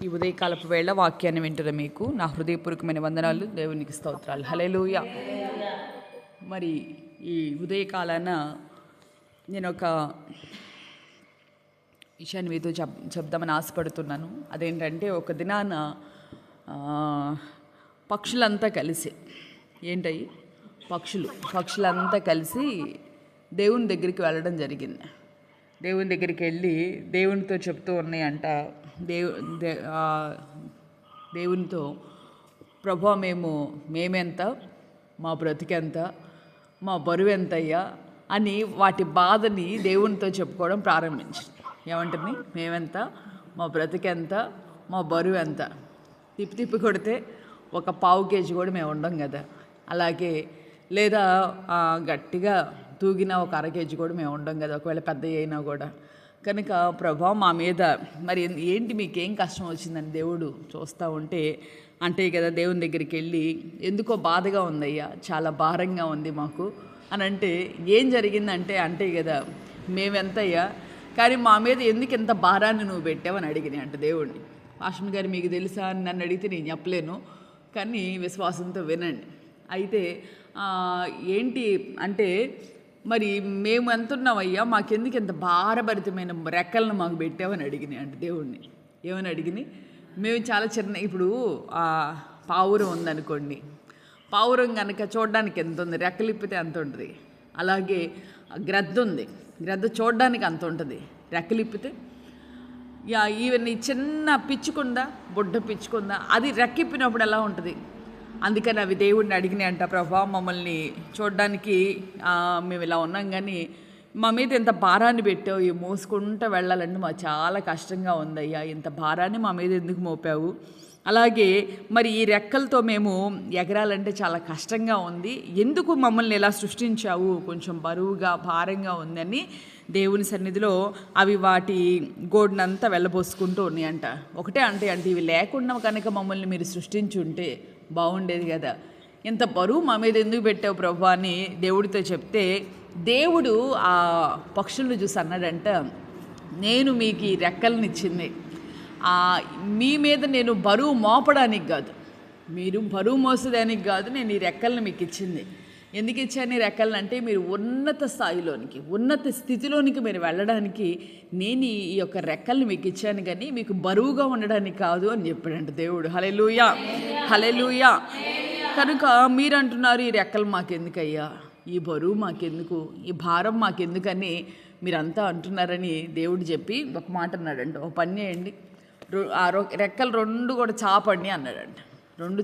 ఈ ఉదయకాలపు వేళ వాక్యాన్ని వింటున్న మీకు నా హృదయపూర్వకమైన వందనాలు, దేవునికి స్తోత్రాలు. హల్లెలూయా. మరి ఈ ఉదయకాలాన నేను ఒక విషయాన్ని మీతో చెప్దామని ఆశపడుతున్నాను. అదేంటంటే, ఒక దినాన పక్షులంతా కలిసి ఏంటయ్యి పక్షులంతా కలిసి దేవుని దగ్గరికి వెళ్ళడం జరిగింది. దేవుని దగ్గరికి వెళ్ళి దేవునితో చెప్తూ ఉన్నాయంట. దేవునితో, ప్రభా, మేమెంత, మా బ్రతికెంత, మా బరువు ఎంతయ్యా అని వాటి బాధని దేవునితో చెప్పుకోవడం ప్రారంభించింది. ఏమంటుంది? మేమెంత, మా బ్రతికెంత, మా బరువు ఎంత. తిప్పి కొడితే ఒక పావు కేజీ కూడా మేము ఉండం కదా. అలాగే లేదా గట్టిగా తూగిన ఒక అర కేజీ కూడా మేము ఉండం కదా, ఒకవేళ పెద్ద అయినా కూడా. కనుక ప్రభా, మా మీద మరి ఏంటి, మీకేం కష్టం వచ్చిందని దేవుడు చూస్తూ ఉంటే అంటే కదా, దేవుని దగ్గరికి వెళ్ళి ఎందుకో బాధగా ఉందయ్యా, చాలా భారంగా ఉంది మాకు అని అంటే, ఏం జరిగిందంటే అంటే కదా, మేమెంతయ్యా, కానీ మా మీద ఎందుకు ఇంత భారాన్ని నువ్వు పెట్టావని అడిగినాయి అంట దేవుడిని. పాస్టర్ గారు, మీకు తెలుసా అని నన్ను అడిగితే నేను చెప్పలేను, కానీ విశ్వాసంతో వినండి. అయితే ఏంటి అంటే, మరి మేము ఎంత ఉన్నామయ్యా, మాకెందుకు ఇంత భారభరితమైన రెక్కలను మాకు పెట్టావని అడిగినాయి అంటే దేవుడిని. ఏమని అడిగినాయి? మేము చాలా చిన్న, ఇప్పుడు పావురం ఉందనుకోండి, పావురం కనుక చూడడానికి ఎంత ఉంది, రెక్కలిప్పితే అంత ఉంటుంది. అలాగే గ్రద్ద ఉంది, గ్రద్ద చూడడానికి అంత ఉంటుంది, రెక్కలిప్పితే. ఈవెన్ ఈ చిన్న పిచ్చుకుందా, బుడ్డ పిచ్చుకుందా, అది రెక్కిప్పినప్పుడు ఎలా ఉంటుంది. అందుకని అవి దేవుడిని అడిగినాయి అంట, ప్రభా, మమ్మల్ని చూడడానికి మేము ఇలా ఉన్నాం, కానీ మా మీద ఇంత భారాన్ని పెట్టావు, ఈ మోసుకుంటూ వెళ్ళాలంటే మాకు చాలా కష్టంగా ఉందయ్యా, ఇంత భారాన్ని మా మీద ఎందుకు మోపావు. అలాగే మరి ఈ రెక్కలతో మేము ఎగరాలంటే చాలా కష్టంగా ఉంది, ఎందుకు మమ్మల్ని ఇలా సృష్టించావు, కొంచెం బరువుగా భారంగా ఉందని దేవుని సన్నిధిలో అవి వాటి గోడునంతా వెళ్ళబోసుకుంటూ ఉన్నాయంట. ఒకటే అంటే ఇవి లేకుండా కనుక మమ్మల్ని మీరు సృష్టించుంటే బాగుండేది కదా, ఇంత బరువు మా మీద ఎందుకు పెట్టావు ప్రభా అని దేవుడితో చెప్తే, దేవుడు ఆ పక్షులను చూసి అన్నాడంట, నేను మీకు ఈ రెక్కలను ఇచ్చింది మీ మీద నేను బరువు మోపడానికి కాదు, మీరు బరువు మోసేదానికి కాదు, నేను ఈ రెక్కలను మీకు ఇచ్చింది. ఎందుకు ఇచ్చాను ఈ రెక్కలను అంటే, మీరు ఉన్నత స్థాయిలోనికి, ఉన్నత స్థితిలోనికి మీరు వెళ్ళడానికి నేను ఈ యొక్క రెక్కల్ని మీకు ఇచ్చాను, కానీ మీకు బరువుగా ఉండడానికి కాదు అని చెప్పాడంట దేవుడు. హల్లెలూయా, హల్లెలూయా. కనుక మీరు అంటున్నారు, ఈ రెక్కలు మాకెందుకయ్యా, ఈ బరువు మాకెందుకు, ఈ భారం మాకెందుకని మీరంతా అంటున్నారని దేవుడు చెప్పి ఒక మాట అన్నాడంట, ఒక పని చేయండి, ఆ రెక్కలు రెండు కూడా చాపండి అన్నాడంట. రెండు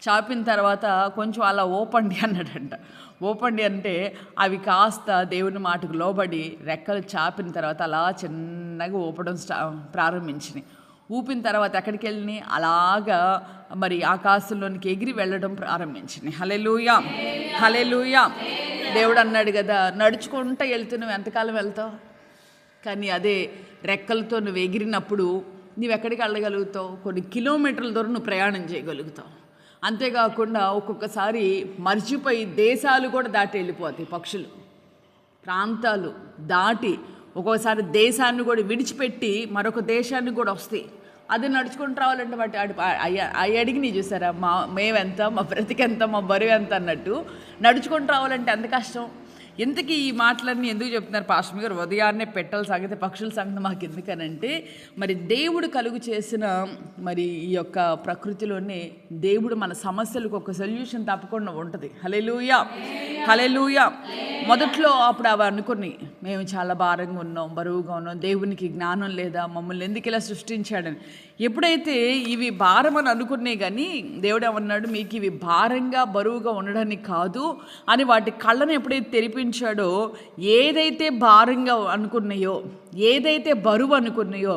చాపిన తర్వాత కొంచెం అలా ఓపండి అన్నాడంట. ఓపండి అంటే అవి కాస్త దేవుని మాటకు లోబడి రెక్కలు చాపిన తర్వాత అలా చిన్నగా ఊపడం ప్రారంభించినాయి. ఊపిన తర్వాత ఎక్కడికి వెళ్ళినాయి, అలాగా మరి ఆకాశంలోనికి ఎగిరి వెళ్ళడం ప్రారంభించినాయి. హల్లెలూయా, హల్లెలూయా. దేవుడు అన్నాడు కదా, నడుచుకుంటూ వెళ్తున్నావు, ఎంతకాలం వెళ్తావు, కానీ అదే రెక్కలతో నువ్వు ఎగిరినప్పుడు నువ్వు ఎక్కడికి వెళ్ళగలుగుతావు, కొన్ని కిలోమీటర్ల దూరం నువ్వు ప్రయాణం చేయగలుగుతావు. అంతేకాకుండా ఒక్కొక్కసారి మర్చిపోయి దేశాలు కూడా దాటి వెళ్ళిపోతాయి పక్షులు, ప్రాంతాలు దాటి ఒక్కొక్కసారి దేశాన్ని కూడా విడిచిపెట్టి మరొక దేశాన్ని కూడా వస్తాయి. అది నడుచుకుంటూ రావాలంటే వాటి అవి అడిగి చూసారా, మేమెంత, మా బ్రతికెంత, మా బరువు ఎంత అన్నట్టు నడుచుకుంటూ రావాలంటే ఎంత కష్టం. ఇంతకీ ఈ మాటలన్నీ ఎందుకు చెప్తున్నారు పాస్టర్ గారు, ఉదయాన్నే పెట్టల సంగతి, పక్షుల సంగతి మాకు ఎందుకనంటే, మరి దేవుడు కలుగు చేసిన మరి ఈ యొక్క ప్రకృతిలోనే దేవుడు మన సమస్యలకు ఒక సొల్యూషన్ తప్పకుండా ఉంటుంది. హల్లెలూయా, హల్లెలూయా. మొదట్లో అప్పుడు అవి అనుకుని మేము చాలా భారంగా ఉన్నాం, బరువుగా ఉన్నాం, దేవునికి జ్ఞానం లేదా, మమ్మల్ని ఎందుకు ఇలా సృష్టించాడని. ఎప్పుడైతే ఇవి భారం అని అనుకున్నాయి, కానీ దేవుడు ఏమన్నాడు, మీకు ఇవి భారంగా బరువుగా ఉండడానికి కాదు అని వాటి కళ్ళను ఎప్పుడైతే తెరిపించాడో, ఏదైతే భారంగా అనుకున్నాయో, ఏదైతే బరువు అనుకున్నాయో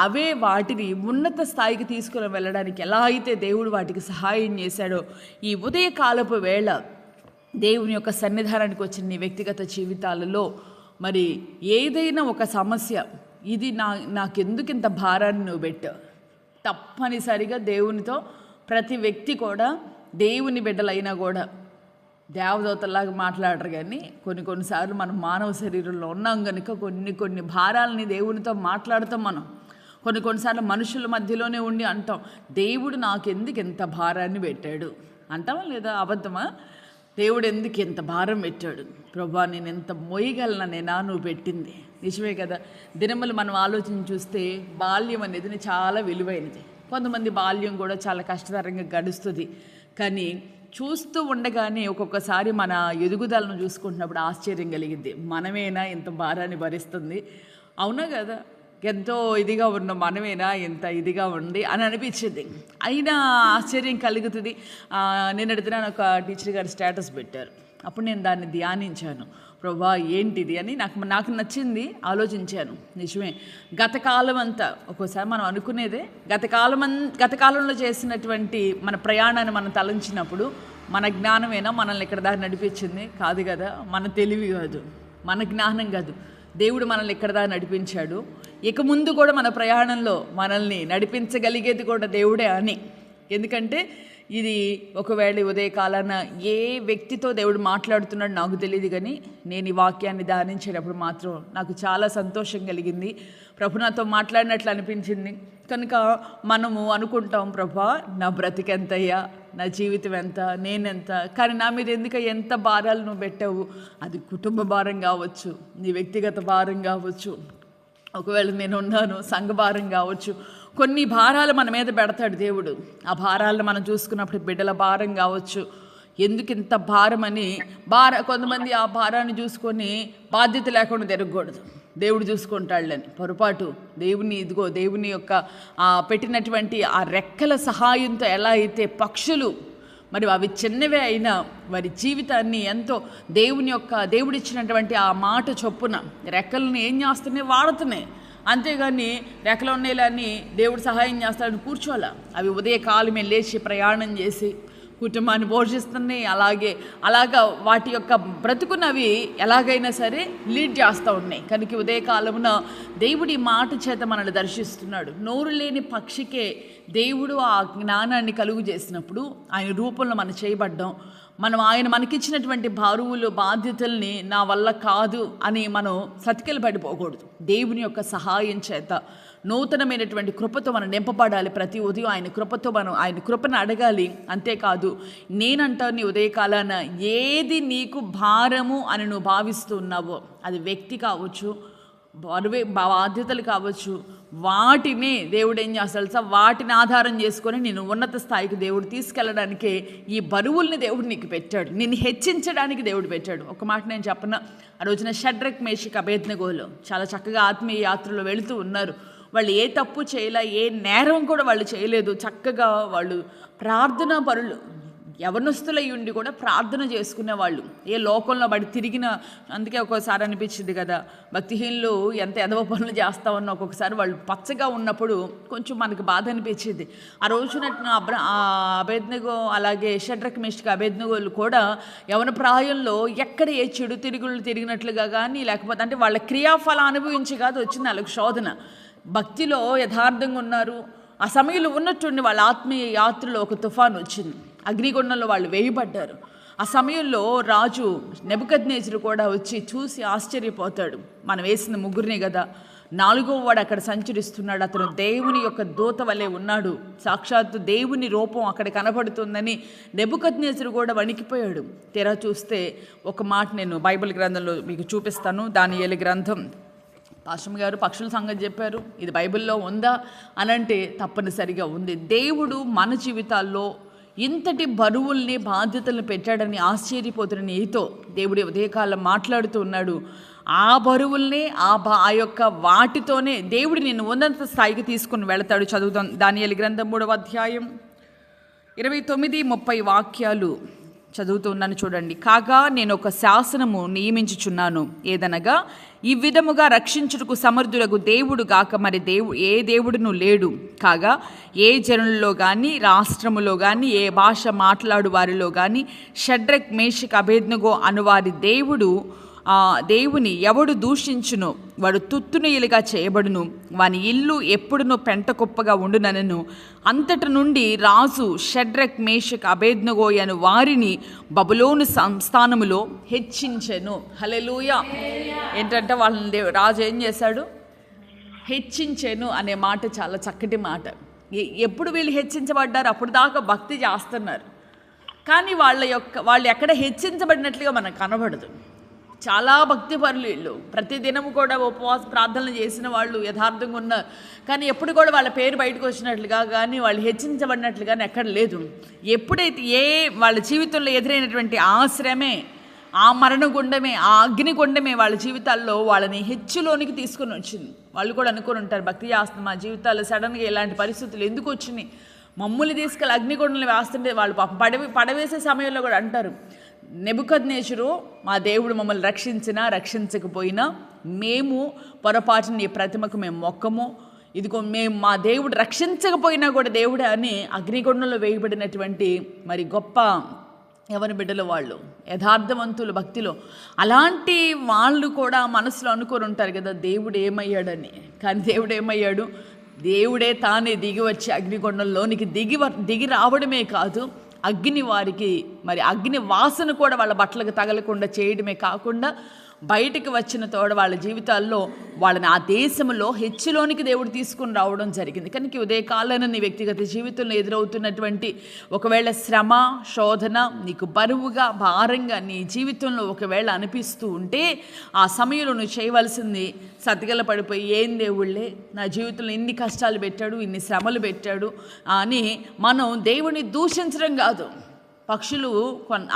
అవే వాటిని ఉన్నత స్థాయికి తీసుకుని వెళ్ళడానికి ఎలా అయితే దేవుడు వాటికి సహాయం చేశాడో, ఈ ఉదయకాలపు వేళ దేవుని యొక్క సన్నిధానానికి వచ్చిన నీ వ్యక్తిగత జీవితాలలో మరి ఏదైనా ఒక సమస్య, ఇది నాకెందుకు ఇంత భారాన్ని నువ్వు పెట్టావు, తప్పనిసరిగా దేవునితో ప్రతి వ్యక్తి కూడా, దేవుని బిడ్డలైనా కూడా దేవదూతలాగా మాట్లాడరు, కానీ కొన్నిసార్లు మనం మానవ శరీరంలో ఉన్నాం కనుక కొన్ని భారాలని దేవునితో మాట్లాడతాం. మనం కొన్నిసార్లు మనుషుల మధ్యలోనే ఉండి అంటాం, దేవుడు నాకెందుకు ఎంత భారాన్ని పెట్టాడు అంటావా లేదా? అబద్ధమా? దేవుడు ఎందుకు ఎంత భారం పెట్టాడు? ప్రభా నేను ఎంత మోయగలననేనా నువ్వు పెట్టింది? నిజమే కదా. దినములు మనం ఆలోచించి చూస్తే బాల్యం అనేది చాలా విలువైనది. కొంతమంది బాల్యం కూడా చాలా కష్టతరంగా గడుస్తుంది. కానీ చూస్తూ ఉండగానే ఒక్కొక్కసారి మన ఎదుగుదలను చూసుకుంటున్నప్పుడు ఆశ్చర్యం కలిగింది. మనమేనా ఇంత భారాన్ని భరిస్తుంది? అవునా కదా? ఎంతో ఇదిగా ఉన్న మనమేనా ఎంత ఇదిగా ఉంది అని అనిపించింది. అయినా ఆశ్చర్యం కలుగుతుంది. నిన్నటి దినాన ఒక టీచర్ గారు స్టేటస్ పెట్టారు. అప్పుడు నేను దాన్ని ధ్యానించాను. ప్రభా ఏంటిది అని నాకు నచ్చింది, ఆలోచించాను. నిజమే, గతకాలం అంతా ఒక్కోసారి మనం అనుకునేదే గతకాలంలో చేసినటువంటి మన ప్రయాణాన్ని మనం తలంచినప్పుడు మన జ్ఞానమేనా మనల్ని ఇక్కడ దాకా నడిపించింది? కాదు కదా. మన తెలివి కాదు, మన జ్ఞానం కాదు. దేవుడు మనల్ని ఇక్కడ దాకా నడిపించాడు. ఇక ముందు కూడా మన ప్రయాణంలో మనల్ని నడిపించగలిగేది కూడా దేవుడే అని. ఎందుకంటే ఇది ఒకవేళ ఉదయకాలాన ఏ వ్యక్తితో దేవుడు మాట్లాడుతున్నాడు నాకు తెలియదు, కానీ నేను ఈ వాక్యాన్ని ధ్యానించేటప్పుడు మాత్రం నాకు చాలా సంతోషం కలిగింది. ప్రభు నాతో మాట్లాడినట్లు అనిపించింది. కనుక మనము అనుకుంటాం, ప్రభా నా బ్రతికెంతయ్యా, నా జీవితం ఎంత, నేనెంత, కానీ నా మీద ఎందుకు ఎంత భారాలు నువ్వు పెట్టావు? అది కుటుంబ భారం కావచ్చు, నీ వ్యక్తిగత భారం కావచ్చు, ఒకవేళ నేను ఉన్నాను సంఘ భారం కావచ్చు. కొన్ని భారాలు మన మీద పెడతాడు దేవుడు. ఆ భారాలను మనం చూసుకున్నప్పుడు బిడ్డల భారం కావచ్చు. ఎందుకు ఇంత భారం అని కొంతమంది ఆ భారాన్ని చూసుకొని బాధ్యత లేకుండా తిరగకూడదు, దేవుడు చూసుకుంటాడులని పొరపాటు. దేవుని యొక్క పెట్టినటువంటి ఆ రెక్కల సహాయంతో ఎలా అయితే పక్షులు, మరి అవి చిన్నవే అయినా వారి జీవితాన్ని ఎంతో దేవుడిచ్చినటువంటి ఆ మాట చొప్పున రెక్కలను ఏం చేస్తున్నాయి, వాడుతున్నాయి. అంతేగాని రెక్కలు ఉండేలాన్ని దేవుడు సహాయం చేస్తాడని కూర్చోాలా. అవి ఉదయకాలమే లేచి ప్రయాణం చేసి కుటుంబాన్ని పోషిస్తున్నాయి. అలాగా వాటి యొక్క బ్రతుకున్నవి ఎలాగైనా సరే లీడ్ చేస్తూ ఉన్నాయి. కనుక ఉదయకాలమున దేవుడి మాట చేత మనల్ని దర్శిస్తున్నాడు. నోరు లేని పక్షికే దేవుడు ఆ జ్ఞానాన్ని కలుగు చేసినప్పుడు ఆయన రూపంలో మనం చేయబడ్డాం. ఆయన మనకిచ్చినటువంటి బరువులు బాధ్యతల్ని నా వల్ల కాదు అని మనం సతికిల పడిపోకూడదు. దేవుని యొక్క సహాయం చేత నూతనమైనటువంటి కృపతో మనం నింపబడాలి. ప్రతి ఉదయం ఆయన కృపను అడగాలి. అంతేకాదు, నేనంటాను నీ ఉదయకాలాన ఏది నీకు భారము అని నువ్వు భావిస్తున్నావో, అది వ్యక్తి కావచ్చు, బాధ్యతలు కావచ్చు, వాటిని దేవుడు ఏం చేస్తాడు, వాటిని ఆధారం చేసుకొని నేను ఉన్నత స్థాయికి దేవుడు తీసుకెళ్ళడానికే ఈ బరువుల్ని దేవుడు నీకు పెట్టాడు, నిన్ను హెచ్చించడానికి దేవుడు పెట్టాడు. ఒక మాట నేను చెప్పనా, ఆ రోజున షడ్రక్ మేషక్ అబేద్నెగోలు చాలా చక్కగా ఆత్మీయ యాత్రలో వెళుతూ ఉన్నారు. వాళ్ళు ఏ తప్పు చేయలే, ఏ నేరం కూడా వాళ్ళు చేయలేదు. చక్కగా వాళ్ళు ప్రార్థనా పరులు, యవనస్తులై ఉండి కూడా ప్రార్థన చేసుకునేవాళ్ళు. ఏ లోకంలో పడి తిరిగిన, అందుకే ఒక్కోసారి అనిపించింది కదా, భక్తిహీనులు ఎంత ఎదవ పనులు చేస్తామన్న ఒక్కొక్కసారి వాళ్ళు పచ్చగా ఉన్నప్పుడు కొంచెం మనకు బాధ అనిపించింది. ఆ రోజున అబేద్నెగో అలాగే షడ్రక్ మేషక్ అబేద్నెగోలు కూడా యవన ప్రాయంలో ఎక్కడ ఏ చెడు తిరిగినట్లుగా కానీ, లేకపోతే అంటే వాళ్ళ క్రియాఫలం అనుభవించి కాదు వచ్చింది వాళ్ళకి శోధన. భక్తిలో యథార్థంగా ఉన్నారు. ఆ సమయంలో ఉన్నట్టుండి వాళ్ళ ఆత్మీయ యాత్రలో ఒక తుఫాను వచ్చింది, అగ్నిగుండంలో వాళ్ళు వేయబడ్డారు. ఆ సమయంలో రాజు నెబుకద్నెజరు కూడా వచ్చి చూసి ఆశ్చర్యపోతాడు. మనం వేసిన ముగ్గురిని కదా, 4వ వాడు అక్కడ సంచరిస్తున్నాడు, అతను దేవుని యొక్క దూత వలె ఉన్నాడు, సాక్షాత్తు దేవుని రూపం అక్కడ కనబడుతుందని నెబుకద్నెజరు కూడా వణికిపోయాడు. తెర చూస్తే ఒక మాట నేను బైబిల్ గ్రంథంలో మీకు చూపిస్తాను. దానియేలు గ్రంథం. పాస్టర్ గారు పక్షుల సంగతి చెప్పారు, ఇది బైబిల్లో ఉందా అని అంటే తప్పనిసరిగా ఉంది. దేవుడు మన జీవితాల్లో ఇంతటి బరువుల్ని బాధ్యతలను పెట్టాడని ఆశ్చర్యపోతున్న నీతో దేవుడి ఉదయకాలం మాట్లాడుతూ ఉన్నాడు. ఆ బరువుల్ని ఆ యొక్క వాటితోనే దేవుడు నిన్ను ఉన్నత స్థాయికి తీసుకుని వెళతాడు. చదువుతాం దానియేలు గ్రంథం 3వ అధ్యాయం 29-30 వాక్యాలు చదువుతున్నాను చూడండి. కాగా నేను ఒక శాసనము నియమించుచున్నాను, ఏదనగా ఈ విధముగా రక్షించుటకు సమర్థులకు దేవుడు గాక మరి ఏ దేవుడును లేడు. కాగా ఏ జనులలో కానీ, రాష్ట్రములో కానీ, ఏ భాష మాట్లాడు వారిలో కానీ షడ్రక్ మేషక్ అబేద్నెగో అనువారి దేవుని ఎవడు దూషించును వాడు తుత్తునీయులుగా చేయబడును, వాని ఇల్లు ఎప్పుడునూ పెంట కుప్పగా ఉండుననను. అంతటి నుండి రాజు షడ్రక్ మేషక్ అబేద్నెగో అను వారిని బబులోను సంస్థానములో హెచ్చించెను. హల్లెలూయా. ఏంటంటే వాళ్ళని రాజు ఏం చేశాడు, హెచ్చించెను అనే మాట చాలా చక్కటి మాట. ఎప్పుడు వీళ్ళు హెచ్చించబడ్డారు? అప్పుడు దాకా భక్తి చేస్తున్నారు, కానీ వాళ్ళు ఎక్కడ హెచ్చించబడినట్లుగా మనకు కనబడదు. చాలా భక్తి పరులు వీళ్ళు, ప్రతిదినము కూడా ఉపవాస ప్రార్థనలు చేసిన వాళ్ళు, యథార్థంగా ఉన్నారు, కానీ ఎప్పుడు కూడా వాళ్ళ పేరు బయటకు వచ్చినట్లుగా కానీ వాళ్ళు హెచ్చించబడినట్లుగా ఎక్కడ లేదు. ఎప్పుడైతే వాళ్ళ జీవితంలో ఎదురైనటువంటి ఆ శ్రమే, ఆ మరణగుండమే, ఆ అగ్నిగుండమే వాళ్ళ జీవితాల్లో వాళ్ళని హెచ్చులోనికి తీసుకొని వచ్చింది. వాళ్ళు కూడా అనుకొని ఉంటారు, భక్తి చేస్తున్న మా జీవితాల్లో సడన్గా ఇలాంటి పరిస్థితులు ఎందుకు వచ్చినాయి, మమ్మల్ని తీసుకెళ్ళి అగ్నిగుండలు వేస్తుంటే వాళ్ళు పడవేసే సమయంలో కూడా అంటారు, నెబుకద్నెజరు మా దేవుడు మమ్మల్ని రక్షించకపోయినా మేము పొరపాటున నీ ప్రతిమకు మేము మొక్కము, ఇదిగో మేము మా దేవుడు రక్షించకపోయినా కూడా దేవుడే అని అగ్నిగుండంలో వేయబడినటువంటి మరి గొప్ప ఎవరి బిడ్డలు వాళ్ళు, యథార్థవంతులు భక్తిలో. అలాంటి వాళ్ళు కూడా మనసులో అనుకొని ఉంటారు కదా దేవుడు ఏమయ్యాడని. కానీ దేవుడు ఏమయ్యాడు? దేవుడే తానే దిగి వచ్చి అగ్నిగుండంలోనికి దిగి రావడమే కాదు, అగ్ని వారికి మరి అగ్ని వాసన కూడా వాళ్ళ బట్టలకు తగలకుండా చేయడమే కాకుండా బయటికి వచ్చిన తోడ వాళ్ళ జీవితాల్లో వాళ్ళని ఆ దేశంలో హెచ్చులోనికి దేవుడు తీసుకుని రావడం జరిగింది. కనుక ఉదయకాలాన నీ వ్యక్తిగత జీవితంలో ఎదురవుతున్నటువంటి ఒకవేళ శ్రమ, శోధన నీకు బరువుగా, భారంగా నీ జీవితంలో ఒకవేళ అనిపిస్తూ ఉంటే ఆ సమయంలో నువ్వు చేయవలసింది సతిగల పడిపోయి, ఏం దేవుళ్ళే నా జీవితంలో ఇన్ని కష్టాలు పెట్టాడు, ఇన్ని శ్రమలు పెట్టాడు అని మనం దేవుని దూషించడం కాదు. పక్షులు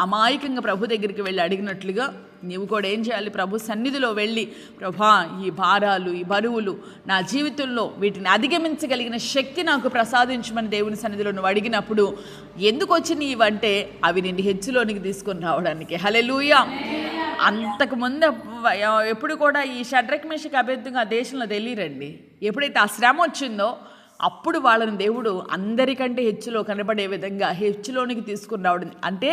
అమాయకంగా ప్రభు దగ్గరికి వెళ్ళి అడిగినట్లుగా నీవు కూడా ఏం చేయాలి? ప్రభు సన్నిధిలో వెళ్ళి, ప్రభా ఈ భారాలు, ఈ బరువులు నా జీవితంలో వీటిని అధిగమించగలిగిన శక్తి నాకు ప్రసాదించమని దేవుని సన్నిధిలో నువ్వు అడిగినప్పుడు ఎందుకు వచ్చినాయి ఇవంటే అవి నిన్ను హెచ్చులోనికి తీసుకొని రావడానికి. హల్లెలూయా. అంతకుముందు ఎప్పుడు కూడా ఈ షడ్రక్ మేషక్ అబేద్నెగో ఆ దేశంలో తెలియరండి. ఎప్పుడైతే ఆ శ్రమ వచ్చిందో అప్పుడు వాళ్ళని దేవుడు అందరికంటే హెచ్చులో కనబడే విధంగా హెచ్చులోనికి తీసుకుని రావడం. అంటే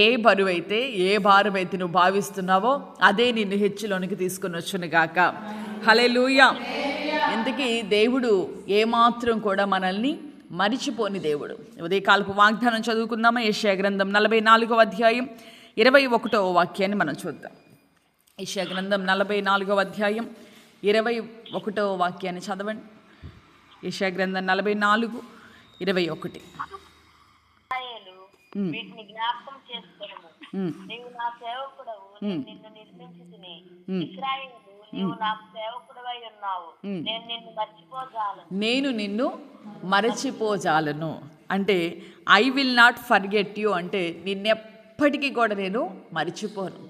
ఏ బరువైతే, ఏ భారం అయితే నువ్వు భావిస్తున్నావో అదే నిన్ను హెచ్చులోనికి తీసుకుని వచ్చును గాక. హల్లెలూయా. ఎందుకీ దేవుడు ఏమాత్రం కూడా మనల్ని మరిచిపోని దేవుడు. ఉదయకాలపు వాగ్దానం చదువుకుందామా? యెషయా గ్రంథం 44వ అధ్యాయం 21వ వాక్యాన్ని మనం చూద్దాం. యెషయా గ్రంథం 44వ అధ్యాయం 21వ వాక్యాన్ని చదవండి. యెషయా గ్రంథం 44:21. వీటిని జ్ఞాపకం చేసుకొనుము. నీవు నా సేవకుడవు, నిన్ను నిర్మించితిని. ఇశ్రాయేలు, నీవు నా సేవకుడవై ఉన్నావు, నేను నిన్ను మరచిపోజాలను. అంటే I will not forget you, అంటే నిన్నెప్పటికీ కూడా నేను మర్చిపోను.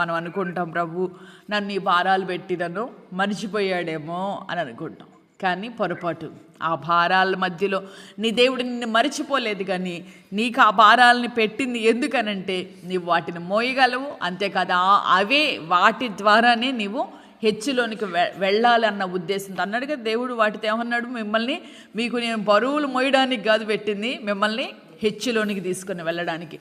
మనం అనుకుంటాం ప్రభు నన్ను ఈ భారాలు పెట్టినను మర్చిపోయాడేమో అని అనుకుంటాం, కానీ పొరపాటు. ఆ భారాల మధ్యలో నీ దేవుడు నిన్ను మరిచిపోలేదు, కానీ నీకు ఆ భారాలని పెట్టింది ఎందుకనంటే నీవు వాటిని మోయగలవు. అంతేకాదు అవే వాటి ద్వారానే నీవు హెచ్చులోనికి వెళ్ళాలన్న ఉద్దేశంతో అన్నాడు కదా దేవుడు. వాటితో ఏమన్నాడు? మీకు నేను బరువులు మోయడానికి కాదు పెట్టింది, మిమ్మల్ని హెచ్చులోనికి తీసుకొని వెళ్ళడానికి.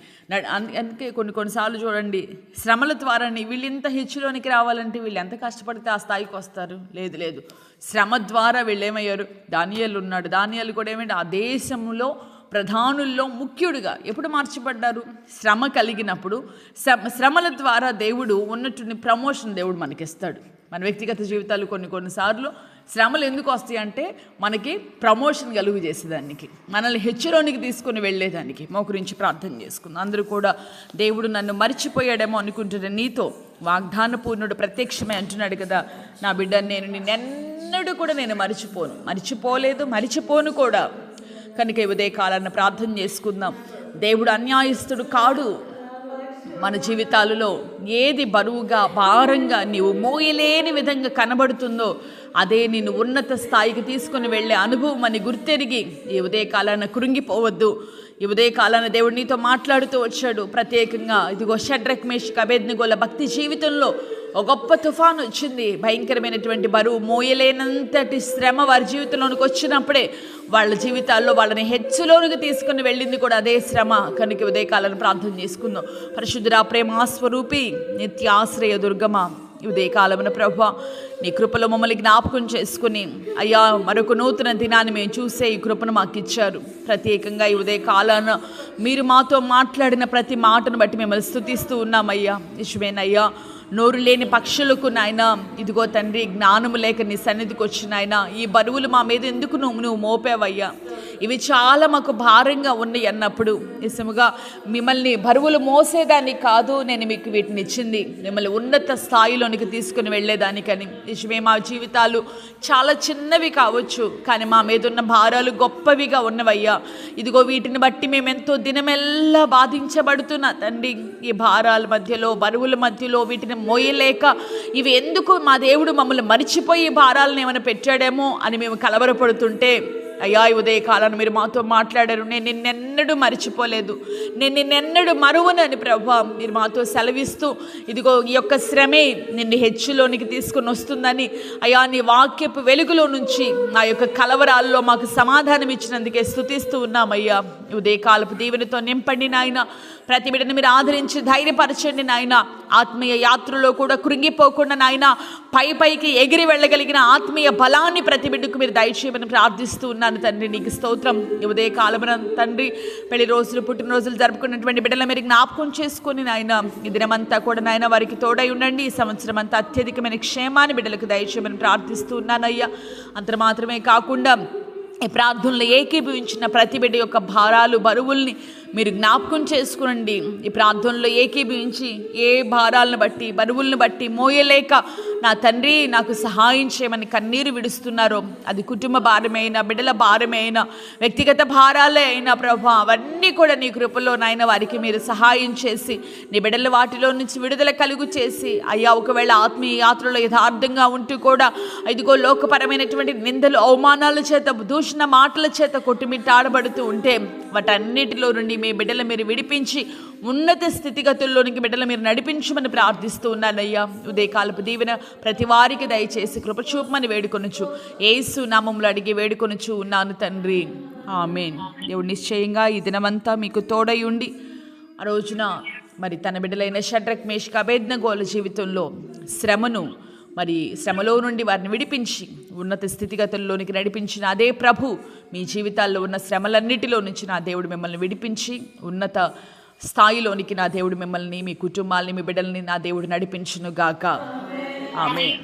అందుకే కొన్నిసార్లు చూడండి, శ్రమల ద్వారా వీళ్ళు ఇంత హెచ్చులోనికి రావాలంటే వీళ్ళు ఎంత కష్టపడితే ఆ స్థాయికి వస్తారు? లేదు, శ్రమ ద్వారా వీళ్ళు ఏమయ్యారు? దానియేలు ఉన్నాడు. దానియేలు కూడా ఏమంటే ఆ దేశంలో ప్రధానుల్లో ముఖ్యుడిగా ఎప్పుడు మార్చబడ్డారు? శ్రమ కలిగినప్పుడు. శ్రమల ద్వారా దేవుడు ఉన్నటువంటి ప్రమోషన్ దేవుడు మనకిస్తాడు. మన వ్యక్తిగత జీవితాలు కొన్నిసార్లు శ్రమలు ఎందుకు వస్తాయి అంటే మనకి ప్రమోషన్ కలుగు చేసేదానికి, మనల్ని హెచ్చులోనికి తీసుకొని వెళ్ళేదానికి. మోకరించి ప్రార్థన చేసుకుందాం. అందరూ కూడా దేవుడు నన్ను మర్చిపోయాడేమో అనుకుంటున్న నీతో వాగ్దాన పూర్ణుడు ప్రత్యక్షమే అంటున్నాడు కదా, నా బిడ్డ నేను నిన్నెన్నడూ కూడా నేను మరిచిపోను కూడా. కనుక ఉదయ కాలాన్ని ప్రార్థన చేసుకుందాం. దేవుడు అన్యాయస్తుడు కాడు. మన జీవితాలలో ఏది బరువుగా, భారంగా నీవు మోయలేని విధంగా కనబడుతుందో అదే నిన్ను ఉన్నత స్థాయికి తీసుకుని వెళ్ళే అనుభవం అని గుర్తెరిగి ఈ ఉదయకాలాన కృంగిపోవద్దు. ఈ ఉదయకాలాన దేవుడు నీతో మాట్లాడుతూ వచ్చాడు. ప్రత్యేకంగా ఇదిగో షడ్రక్ మేషక్ అబేద్నెగోల భక్తి జీవితంలో ఒక గొప్ప తుఫాను వచ్చింది. భయంకరమైనటువంటి బరువు, మోయలేనంతటి శ్రమ వారి జీవితంలోనికి వచ్చినప్పుడే వాళ్ళ జీవితాల్లో వాళ్ళని హెచ్చులోనికి తీసుకుని వెళ్ళింది కూడా అదే శ్రమ. కనుక ఉదయకాలను ప్రార్థన చేసుకుందాం. పరిశుద్ధుడా, ప్రేమాస్వరూపి, నిత్యాశ్రయ దుర్గమ, ఈ ఉదయకాలమున ప్రభువా నీ కృపలో మమ్మల్ని జ్ఞాపకం చేసుకుని అయ్యా మరొక నూతన దినాన్ని మేము చూసే ఈ కృపను మాకు ఇచ్చారు. ప్రత్యేకంగా ఈ ఉదయకాలాన మీరు మాతో మాట్లాడిన ప్రతి మాటను బట్టి మిమ్మల్ని స్తుతిస్తూ ఉన్నామయ్యా. నిజమేనయ్యా, నోరు లేని పక్షులకు నాయన ఇదిగో తండ్రి జ్ఞానము లేక నీ సన్నిధికి వచ్చిన ఆయన ఈ బరువులు మా మీద ఎందుకు నువ్వు మోపావయ్యా, ఇవి చాలా మాకు భారంగా ఉన్నాయి అన్నప్పుడు నిజముగా మిమ్మల్ని బరువులు మోసేదానికి కాదు నేను మీకు వీటిని ఇచ్చింది, మిమ్మల్ని ఉన్నత స్థాయిలోనికి తీసుకుని వెళ్ళేదానికని. నిజమే మా జీవితాలు చాలా చిన్నవి కావచ్చు, కానీ మా మీద ఉన్న భారాలు గొప్పవిగా ఉన్నవయ్యా. ఇదిగో వీటిని బట్టి మేము ఎంతో దినమెల్లా బాధించబడుతున్నా తండ్రి. ఈ భారాల మధ్యలో బరువుల మధ్యలో వీటిని మోయలేక ఇవి ఎందుకు మా దేవుడు మమ్మల్ని మరిచిపోయి భారాలను ఏమైనా పెట్టాడేమో అని మేము కలవరపడుతుంటే అయ్యా ఈ ఉదయకాలను మీరు మాతో మాట్లాడారు. నేను నిన్నెన్నడూ మరిచిపోలేదు, నేను నిన్నెన్నడూ మరువనని ప్రభా మీరు మాతో సెలవిస్తూ ఇదిగో ఈ యొక్క శ్రమే నిన్ను హెచ్చులోనికి తీసుకుని వస్తుందని అయ్యా నీ వాక్యపు వెలుగులో నుంచి నా యొక్క కలవరాల్లో మాకు సమాధానం ఇచ్చినందుకే స్తుతిస్తూ ఉన్నామయ్యా. ఉదయకాలపు దీవెనతో నింపండి నాయన. ప్రతి బిడ్డను మీరు ఆదరించి ధైర్యపరచండి నాయన. ఆత్మీయ యాత్రలో కూడా కృంగిపోకుండా నాయన పైకి ఎగిరి వెళ్ళగలిగిన ఆత్మీయ బలాన్ని ప్రతి బిడ్డకు మీరు దయచేయమని ప్రార్థిస్తూ ఉన్నాను తండ్రి. నీకు స్తోత్రం. ఉదయ కాలమున తండ్రి పెళ్లి రోజులు పుట్టినరోజులు జరుపుకున్నటువంటి బిడ్డల మీరు జ్ఞాపకం చేసుకొని నాయన ఈ దినమంతా కూడా నాయన వారికి తోడై ఉండండి. ఈ సంవత్సరం అంతా అత్యధికమైన క్షేమాన్ని బిడ్డలకు దయచేయమని ప్రార్థిస్తూ ఉన్నానయ్యా. అంత మాత్రమే కాకుండా ఈ ప్రార్థనలో ఏకీభవించిన ప్రతి బిడ్డ యొక్క భారాలు బరువుల్ని మీరు జ్ఞాపకం చేసుకునండి. ఈ ప్రార్థనలో ఏకీభవించి ఏ భారాలను బట్టి బరువులను బట్టి మోయలేక నా తండ్రి నాకు సహాయం చేయమని కన్నీరు విడుస్తున్నారో, అది కుటుంబ భారమైనా బిడ్డల భారమైనా వ్యక్తిగత భారాలే అయినా ప్రభా అవన్నీ కూడా నీ కృపలో నాయన వారికి మీరు సహాయం చేసి నీ బిడ్డల వాటిలో నుంచి విడుదల కలుగు చేసి అయ్యా ఒకవేళ ఆత్మీయ యాత్రలో యథార్థంగా ఉంటూ కూడా ఇదిగో లోకపరమైనటువంటి నిందలు అవమానాల చేత దూషణ మాటల చేత కొట్టుమిట్టాడబడుతూ ఉంటే వాటన్నిటిలో నుండి మీ బిడ్డలు మీరు విడిపించి ఉన్నత స్థితిగతుల్లోనికి బిడ్డలు మీరు నడిపించమని ప్రార్థిస్తూ ఉన్నానయ్యా. ఉదయకాలపు దీవెన ప్రతి వారికి దయచేసి కృపచూపమని వేడుకొనుచు యేసు నామములో అడిగి వేడుకొనుచు ఉన్నాను తండ్రి, ఆమేన్. దేవుడు నిశ్చయంగా ఈ దినమంతా మీకు తోడై ఉండి ఆ రోజున మరి తన బిడ్డలైన షడ్రక్ మేషక్ అబేద్నెగోల జీవితంలో శ్రమలో నుండి వారిని విడిపించి ఉన్నత స్థితిగతుల్లోనికి నడిపించిన అదే ప్రభు మీ జీవితాల్లో ఉన్న శ్రమలన్నిటిలో నుంచి నా దేవుడు మిమ్మల్ని విడిపించి ఉన్నత స్థాయిలోనికి నా దేవుడు మిమ్మల్ని మీ కుటుంబాల్ని మీ బిడ్డల్ని నా దేవుడు నడిపించును గాక. ఆమేన్.